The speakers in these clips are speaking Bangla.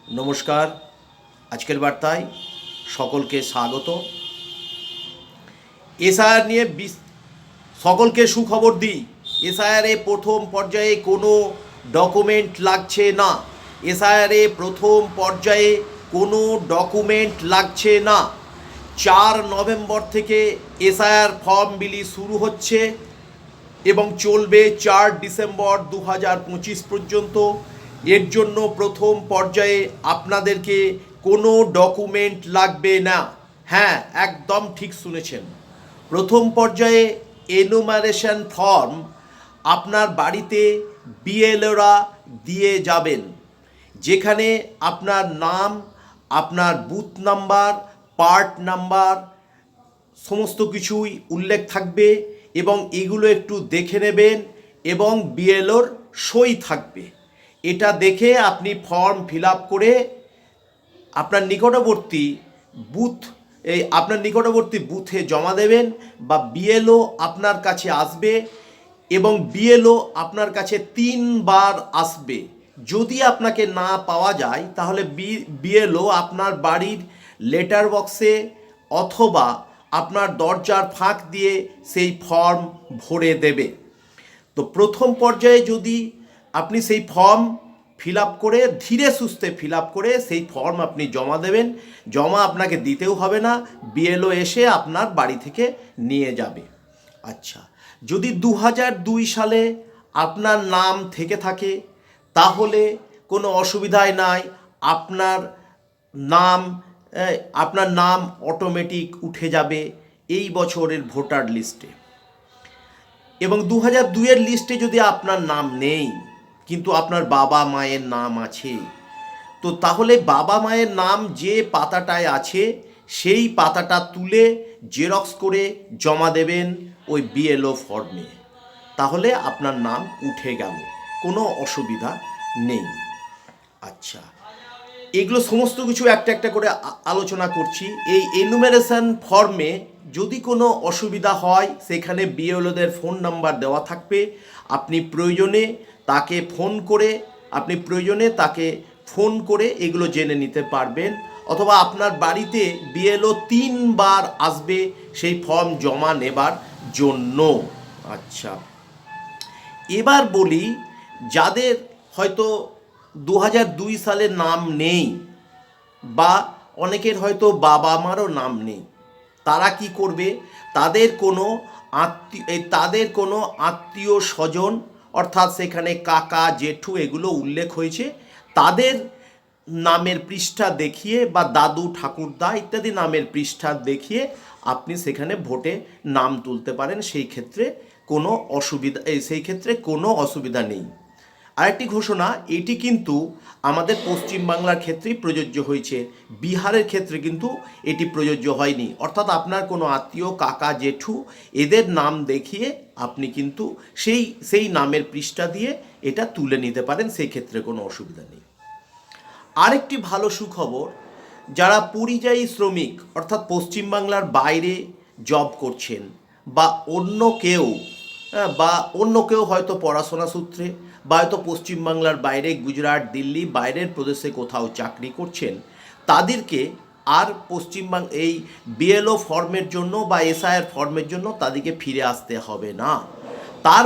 নমস্কার। আজকের বার্তায় সকলকে স্বাগত। এসআইআর নিয়ে সকলকে সুখবর দিই। এসআইআরে প্রথম পর্যায়ে কোনো ডকুমেন্ট লাগছে না। এসআইআরে প্রথম পর্যায়ে কোনো ডকুমেন্ট লাগছে না। 4 নভেম্বর থেকে এসআইআর ফর্ম বিলি শুরু হচ্ছে এবং চলবে 4 ডিসেম্বর 2025 পর্যন্ত। এর জন্য প্রথম পর্যায়ে আপনাদেরকে কোনো ডকুমেন্ট লাগবে না। হ্যাঁ, একদম ঠিক শুনেছেন। প্রথম পর্যায়ে এনুমারেশন ফর্ম আপনার বাড়িতে বিএলওরা দিয়ে যাবেন, যেখানে আপনার নাম, আপনার বুথ নাম্বার, পার্ট নাম্বার সমস্ত কিছুই উল্লেখ থাকবে এবং এগুলো একটু দেখে নেবেন এবং বিএলওর সই থাকবে। এটা দেখে আপনি ফর্ম ফিল আপ করে আপনার নিকটবর্তী বুথে জমা দেবেন বা বিএলও আপনার কাছে আসবে এবং বিএলও আপনার কাছে 3 বার আসবে। যদি আপনাকে না পাওয়া যায় তাহলে বিএলও আপনার বাড়ির লেটার বক্সে অথবা আপনার দরজার ফাঁক দিয়ে সেই ফর্ম ভরে দেবে। তো প্রথম পর্যায়ে যদি আপনি সেই ফর্ম ফিল আপ করে ধীরে সুস্থে ফিল আপ করে সেই ফর্ম আপনি জমা দেবেন। জমা আপনাকে দিতেও হবে না, বিএলও এসে আপনার বাড়ি থেকে নিয়ে যাবে। আচ্ছা, যদি 2002 সালে আপনার নাম থেকে থাকে তাহলে কোনো অসুবিধাই নাই। আপনার নাম অটোমেটিক উঠে যাবে এই বছরের ভোটার লিস্টে। এবং 2002-এর লিস্টে যদি আপনার নাম নেই কিন্তু আপনার বাবা মায়ের নাম আছে, তো তাহলে বাবা মায়ের নাম যে পাতাটায় আছে সেই পাতাটা তুলে জেরক্স করে জমা দেবেন ওই বিএলও ফর্মে। তাহলে আপনার নাম উঠে গেল, কোনো অসুবিধা নেই। আচ্ছা, এগুলো সমস্ত কিছু একটা একটা করে আলোচনা করছি। এই এনুমেরেশন ফর্মে যদি কোনো অসুবিধা হয় সেখানে বিএলওদের ফোন নাম্বার দেওয়া থাকবে। আপনি প্রয়োজনে তাকে ফোন করে এগুলো জেনে নিতে পারবেন, অথবা আপনার বাড়িতে বিএলও 3 বার আসবে সেই ফর্ম জমা নেবার জন্য। আচ্ছা, এবার বলি যাদের হয়তো 2002 সালে নাম নেই বা অনেকের হয়তো বাবা মারও নাম নেই, তারা কি করবে? তাদের কোনো আত্মীয় স্বজন, অর্থাৎ সেখানে কাকা জেঠু এগুলো উল্লেখ হয়েছে, তাদের নামের পৃষ্ঠা দেখিয়ে বা দাদু ঠাকুরদা ইত্যাদি নামের পৃষ্ঠা দেখিয়ে আপনি সেখানে ভোটে নাম তুলতে পারেন। সেই ক্ষেত্রে কোনো অসুবিধা নেই। আরেকটি ঘোষণা, এটি কিন্তু আমাদের পশ্চিমবাংলার ক্ষেত্রেই প্রযোজ্য হয়েছে, বিহারের ক্ষেত্রে কিন্তু এটি প্রযোজ্য হয়নি। অর্থাৎ আপনার কোনো আত্মীয় কাকা জেঠু এদের নাম দেখিয়ে আপনি কিন্তু সেই নামের পৃষ্ঠা দিয়ে এটা তুলে নিতে পারেন, সেই ক্ষেত্রে কোনো অসুবিধা নেই। আরেকটি ভালো সুখবর, যারা পরিযায়ী শ্রমিক অর্থাৎ পশ্চিমবাংলার বাইরে জব করছেন বা অন্য কেউ হয়তো পড়াশোনা সূত্রে বা হয়তো পশ্চিমবাংলার বাইরে গুজরাট, দিল্লি, বাইরের প্রদেশে কোথাও চাকরি করছেন, তাদেরকে আর এই বিএলও ফর্মের জন্য বা এসআইআর ফর্মের জন্য তাদেরকে ফিরে আসতে হবে না। তার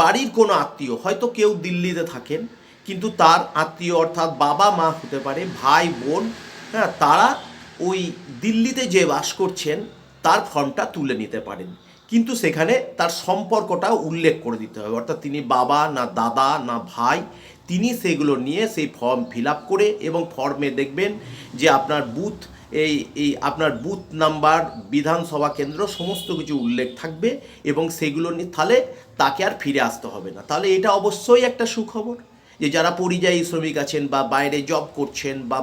বাড়ির কোনো আত্মীয়, হয়তো কেউ দিল্লিতে থাকেন কিন্তু তার আত্মীয় অর্থাৎ বাবা মা হতে পারে, ভাই বোন, হ্যাঁ, তারা ওই দিল্লিতে যে বাস করছেন তার ফর্মটা তুলে নিতে পারেন। কিন্তু সেখানে তার সম্পর্কটা উল্লেখ করে দিতে হবে, অর্থাৎ তিনি বাবা না দাদা না ভাই, তিনি সেগুলো নিয়ে সেই ফর্ম ফিল আপ করে এবং ফর্মে দেখবেন যে আপনার বুথ নাম্বার, বিধানসভা কেন্দ্র সমস্ত কিছু উল্লেখ থাকবে এবং সেগুলো নিয়ে তাহলে তাকে আর ফিরে আসতে হবে না। তাহলে এটা অবশ্যই একটা সুখবর যে যারা পরিযায়ী শ্রমিক আছেন বা বাইরে জব করছেন বা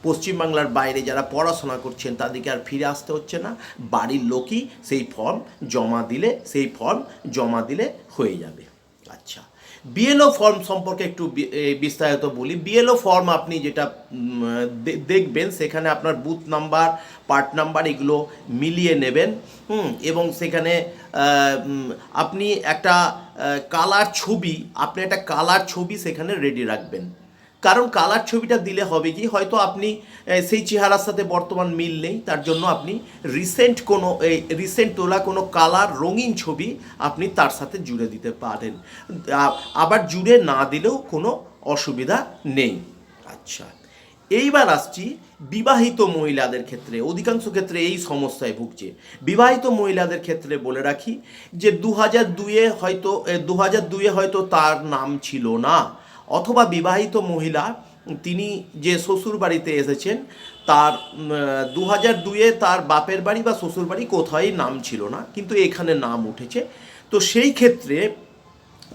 পশ্চিমবাংলার বাইরে যারা পড়াশোনা করছেন তাদেরকে আর ফিরে আসতে হচ্ছে না। বাড়ির লোকই সেই ফর্ম জমা দিলে হয়ে যাবে। আচ্ছা, বিএলও ফর্ম সম্পর্কে একটু বিস্তারিত বলি। বিএলও ফর্ম আপনি যেটা দেখবেন সেখানে আপনার বুথ নাম্বার, পার্ট নাম্বার এগুলো মিলিয়ে নেবেন এবং সেখানে আপনি একটা কালার ছবি সেখানে রেডি রাখবেন। কারণ কালার ছবিটা দিলে হবে কি, হয়তো আপনি সেই চেহারার সাথে বর্তমান মিল নেই, তার জন্য আপনি রিসেন্ট তোলা কোনো কালার রঙিন ছবি আপনি তার সাথে জুড়ে দিতে পারেন। আবার জুড়ে না দিলেও কোনো অসুবিধা নেই। আচ্ছা, এইবার আসছি বিবাহিত মহিলাদের ক্ষেত্রে। অধিকাংশ ক্ষেত্রে এই সমস্যায় ভুগছে। বিবাহিত মহিলাদের ক্ষেত্রে বলে রাখি যে 2002-এ হয়তো তার নাম ছিল না, অথবা বিবাহিত মহিলা তিনি যে শ্বশুর বাড়িতে এসেছেন তার 2002-এ তার বাপের বাড়ি বা শ্বশুর বাড়ি কোথায় নাম ছিল না, কিন্তু এখানে নাম উঠেছে। তো সেই ক্ষেত্রে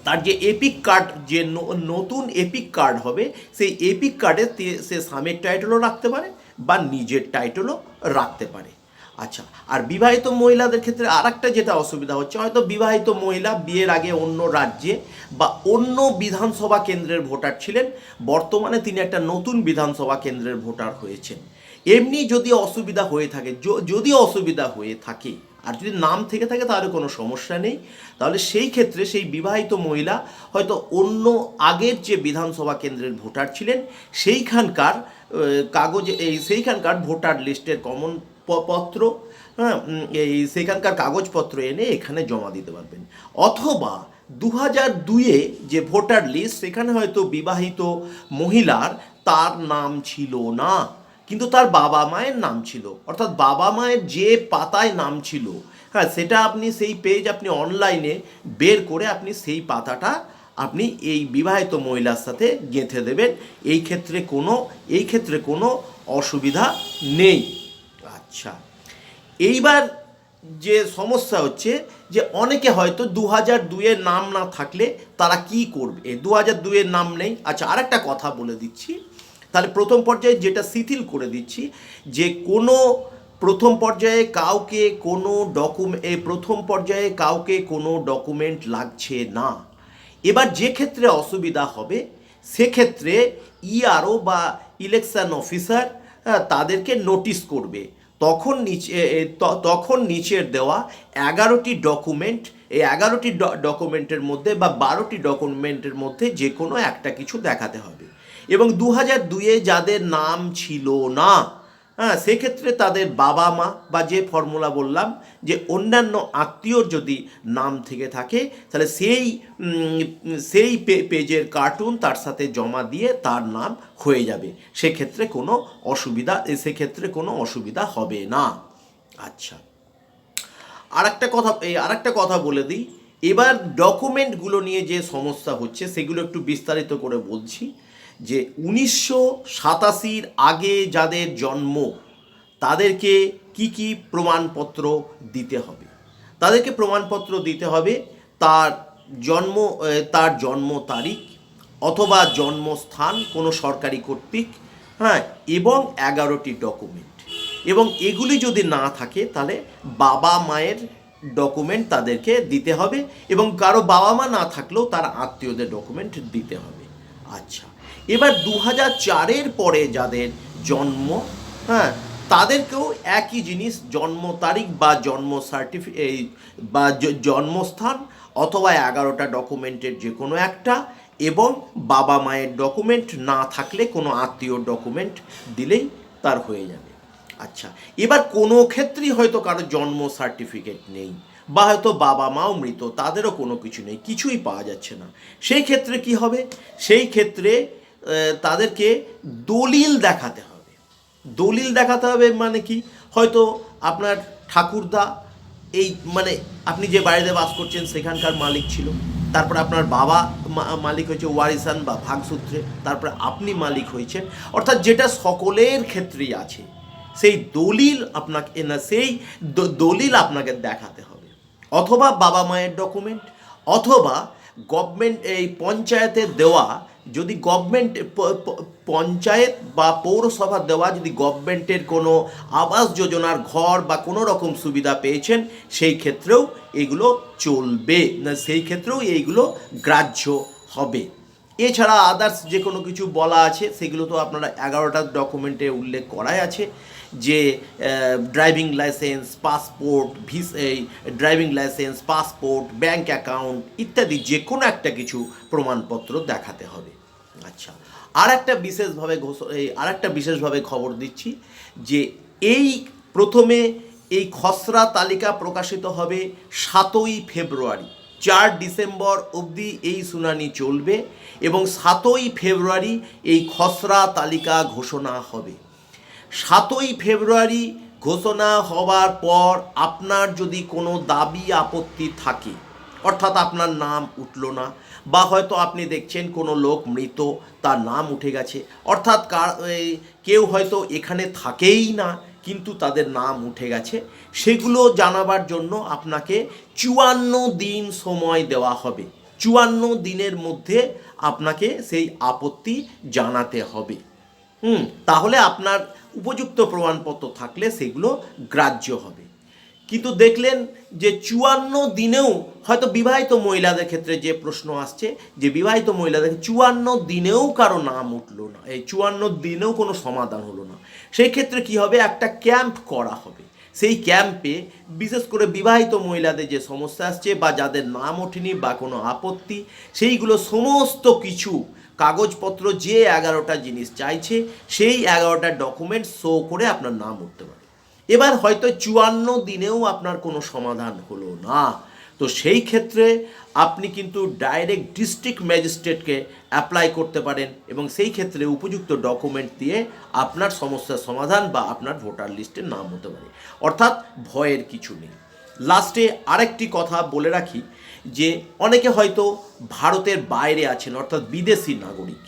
তার যে এপিক কার্ড, যে নতুন এপিক কার্ড হবে, সেই এপিক কার্ডে সে স্বামীর টাইটেলও রাখতে পারে বা নিজের টাইটেলও রাখতে পারে। আচ্ছা, আর বিবাহিত মহিলাদের ক্ষেত্রে আর একটা যেটা অসুবিধা হচ্ছে, হয়তো বিবাহিত মহিলা বিয়ের আগে অন্য রাজ্যে বা অন্য বিধানসভা কেন্দ্রের ভোটার ছিলেন, বর্তমানে তিনি একটা নতুন বিধানসভা কেন্দ্রের ভোটার হয়েছেন। এমনি যদি অসুবিধা হয়ে থাকে, যদি অসুবিধা হয়ে থাকে আর যদি নাম থেকে থাকে তাহলে কোনো সমস্যা নেই। তাহলে সেই ক্ষেত্রে সেই বিবাহিত মহিলা হয়তো অন্য আগের যে বিধানসভা কেন্দ্রের ভোটার ছিলেন সেইখানকার সেইখানকার ভোটার লিস্টের কমন পত্র, হ্যাঁ, সেইখানকার কাগজপত্র এনে এখানে জমা দিতে পারবেন। অথবা 2002-এ যে ভোটার লিস্ট, সেখানে হয়তো বিবাহিত মহিলার তার নাম ছিল না, কিন্তু তার বাবা মায়ের নাম ছিল, অর্থাৎ বাবা মায়ের যে পাতায় নাম ছিল, হ্যাঁ, সেটা আপনি সেই পেজ আপনি অনলাইনে বের করে আপনি সেই পাতাটা আপনি এই বিবাহিত মহিলার সাথে গেঁথে দেবেন। এই ক্ষেত্রে কোনো অসুবিধা নেই। আচ্ছা, এইবার যে সমস্যা হচ্ছে যে অনেকে হয়তো 2002-এর নাম না থাকলে তারা কি করবে, 2002-এর নাম নেই। আচ্ছা, আরেকটা কথা বলে দিচ্ছি, তাহলে প্রথম পর্যায়ে যেটা শিথিল করে দিচ্ছি, যে প্রথম পর্যায়ে কাউকে কোনো ডকুমেন্ট লাগছে না। এবার যে ক্ষেত্রে অসুবিধা হবে সেক্ষেত্রে ইআরও বা ইলেকশন অফিসার তাদেরকে নোটিশ করবে। তখন নিচের দেওয়া 11টি ডকুমেন্ট, এই 11টি ডকুমেন্টের মধ্যে বা 12টি ডকুমেন্টের মধ্যে যে কোনো একটা কিছু দেখাতে হবে। এবং 2002-এ যাদের নাম ছিল না, হ্যাঁ, সেক্ষেত্রে তাদের বাবা মা বা যে ফর্মুলা বললাম যে অন্যান্য আত্মীয়র যদি নাম থেকে থাকে তাহলে সেই পেজের কার্টুন তার সাথে জমা দিয়ে তার নাম হয়ে যাবে। সেক্ষেত্রে কোনো অসুবিধা হবে না। আচ্ছা, আরেকটা কথা বলে দিই। এবার ডকুমেন্টগুলো নিয়ে যে সমস্যা হচ্ছে সেগুলো একটু বিস্তারিত করে বলছি। যে 1987-র আগে যাদের জন্ম তাদেরকে কি প্রমাণপত্র দিতে হবে? তাদেরকে প্রমাণপত্র দিতে হবে তার জন্ম তারিখ অথবা জন্মস্থান কোনো সরকারি কর্তৃক, হ্যাঁ, এবং 11টি ডকুমেন্ট। এবং এগুলি যদি না থাকে তাহলে বাবা মায়ের ডকুমেন্ট তাদেরকে দিতে হবে, এবং কারো বাবা মা না থাকলেও তার আত্মীয়দের ডকুমেন্ট দিতে হবে। আচ্ছা, এবার 2004-এর পরে যাদের জন্ম, হ্যাঁ, তাদেরকেও একই জিনিস, জন্ম তারিখ বা জন্মস্থান অথবা 11টা ডকুমেন্টের যে কোনো একটা, এবং বাবা মায়ের ডকুমেন্ট না থাকলে কোনো আত্মীয় ডকুমেন্ট দিলেই তার হয়ে যাবে। আচ্ছা, এবার কোনো ক্ষেত্রেই হয়তো কারো জন্ম সার্টিফিকেট নেই বা হয়তো বাবা মাও মৃত, তাদেরও কোনো কিছু নেই, কিছুই পাওয়া যাচ্ছে না। সেই ক্ষেত্রে কি হবে? সেই ক্ষেত্রে তাদেরকে দলিল দেখাতে হবে। দলিল দেখাতে হবে মানে কি, হয়তো আপনার ঠাকুরদা আপনি যে বাড়িতে বাস করছেন সেখানকার মালিক ছিল, তারপরে আপনার বাবা মালিক হয়েছে ওয়ারিসান বা ভাগসূত্রে, তারপরে আপনি মালিক হয়েছেন, অর্থাৎ যেটা সকলের ক্ষেত্রেই আছে, সেই দলিল আপনাকে দেখাতে হবে। অথবা বাবা মায়ের ডকুমেন্ট, অথবা গভর্নমেন্ট পঞ্চায়েতের দেওয়া, যদি পঞ্চায়েত বা পৌরসভা দেওয়া যদি গভর্নমেন্টের কোনো আবাস যোজনার ঘর বা কোনো রকম সুবিধা পেয়েছেন সেই ক্ষেত্রেও এগুলো চলবে না, সেই ক্ষেত্রেও এইগুলো গ্রাহ্য হবে। এছাড়া আদার্স যে কোনো কিছু বলা আছে সেগুলো তো আপনারা 11টা ডকুমেন্টে উল্লেখ করাই আছে, যে driving licence, passport, bank account ইত্যাদি যে কোনো একটা কিছু প্রমাণপত্র দেখাতে হবে। আচ্ছা, আর একটা বিশেষভাবে খবর দিচ্ছি যে এই প্রথমে এই খসড়া তালিকা প্রকাশিত হবে 7ই ফেব্রুয়ারি। 4 ডিসেম্বর অবধি এই শুনানি চলবে এবং 7ই ফেব্রুয়ারি এই খসড়া তালিকা ঘোষণা হবে। 7ই ফেব্রুয়ারি ঘোষণা হওয়ার পর আপনার যদি কোনো দাবি আপত্তি থাকে, অর্থাৎ আপনার নাম উঠল না, বা হয়তো আপনি দেখছেন কোনো লোক মৃত, তার নাম উঠে গেছে, অর্থাৎ কেউ হয়তো এখানে থাকেই না কিন্তু তাদের নাম উঠে গেছে, সেগুলো জানাবার জন্য আপনাকে 54 দিন সময় দেওয়া হবে। 54 দিনের মধ্যে আপনাকে সেই আপত্তি জানাতে হবে। তাহলে আপনার উপযুক্ত প্রমাণপত্র থাকলে সেগুলো গ্রাহ্য হবে। কিন্তু দেখলেন যে 54 দিনেও হয়তো বিবাহিত মহিলাদের ক্ষেত্রে যে প্রশ্ন আসছে যে বিবাহিত মহিলাদের 54 দিনেও কারো নাম উঠলো না, এই 54 দিনেও কোনো সমাধান হলো না, সেই ক্ষেত্রে কি হবে, একটা ক্যাম্প করা হবে। সেই ক্যাম্পে বিশেষ করে বিবাহিত মহিলাদের যে সমস্যা আসছে বা যাদের নাম ওঠেনি বা কোনো আপত্তি, সেইগুলো সমস্ত কিছু কাগজপত্র যে 11টা জিনিস চাইছে সেই 11টা ডকুমেন্ট শো করে আপনার নাম উঠতে পারে। এবার হয়তো 54 দিনেও আপনার কোনো সমাধান হলো না, তো সেই ক্ষেত্রে আপনি কিন্তু ডাইরেক্ট ডিস্ট্রিক্ট ম্যাজিস্ট্রেটকে অ্যাপ্লাই করতে পারেন এবং সেই ক্ষেত্রে উপযুক্ত ডকুমেন্ট দিয়ে আপনার সমস্যার সমাধান বা আপনার ভোটার লিস্টে নাম হতে পারে, অর্থাৎ ভয়ের কিছু নেই। লাস্টে আরেকটি কথা বলে রাখি যে অনেকে হয়তো ভারতের বাইরে আছেন, অর্থাৎ বিদেশি নাগরিক,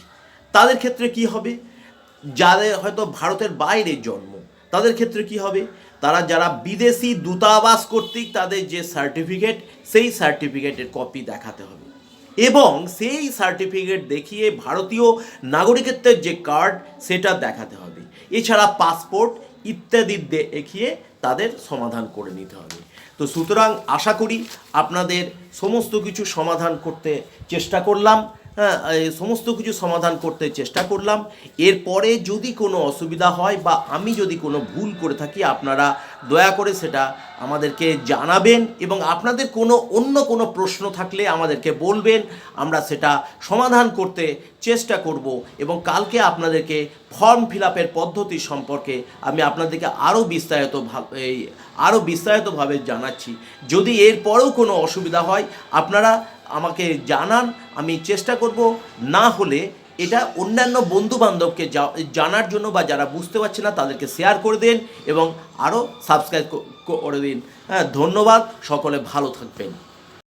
তাদের ক্ষেত্রে কি হবে, যাদের হয়তো ভারতের বাইরে জন্ম তাদের ক্ষেত্রে কি হবে, তারা যারা বিদেশি দূতাবাস কর্তৃক তাদের যে সার্টিফিকেট, সেই সার্টিফিকেটের কপি দেখাতে হবে এবং সেই সার্টিফিকেট দেখিয়ে ভারতীয় নাগরিকত্বের যে কার্ড সেটা দেখাতে হবে। এছাড়া পাসপোর্ট ইত্যাদি দেখিয়ে তাদের সমাধান করে নিতে হবে। তো সুতরাং আশা করি আপনাদের সমস্ত কিছু সমাধান করতে চেষ্টা করলাম। সমস্ত কিছু সমাধান করতে চেষ্টা করলাম। এরপরে যদি কোনো অসুবিধা হয় বা আমি যদি কোনো ভুল করে থাকি, আপনারা দয়া করে সেটা আমাদেরকে জানাবেন এবং আপনাদের অন্য কোনো প্রশ্ন থাকলে আমাদেরকে বলবেন, আমরা সেটা সমাধান করতে চেষ্টা করব এবং কালকে আপনাদেরকে ফর্ম ফিল আপের পদ্ধতি সম্পর্কে আমি আপনাদেরকে আরও বিস্তারিতভাবে জানাচ্ছি। যদি এরপরেও কোনো অসুবিধা হয় আপনারা আমাকে জানান, আমি চেষ্টা করব, না হলে এটা অন্যান্য বন্ধুবান্ধবকে জানার জন্য বা যারা বুঝতে পারছে না তাদেরকে শেয়ার করে দিন এবং আরও সাবস্ক্রাইব করে দিন। ধন্যবাদ, সকলে ভালো থাকবেন।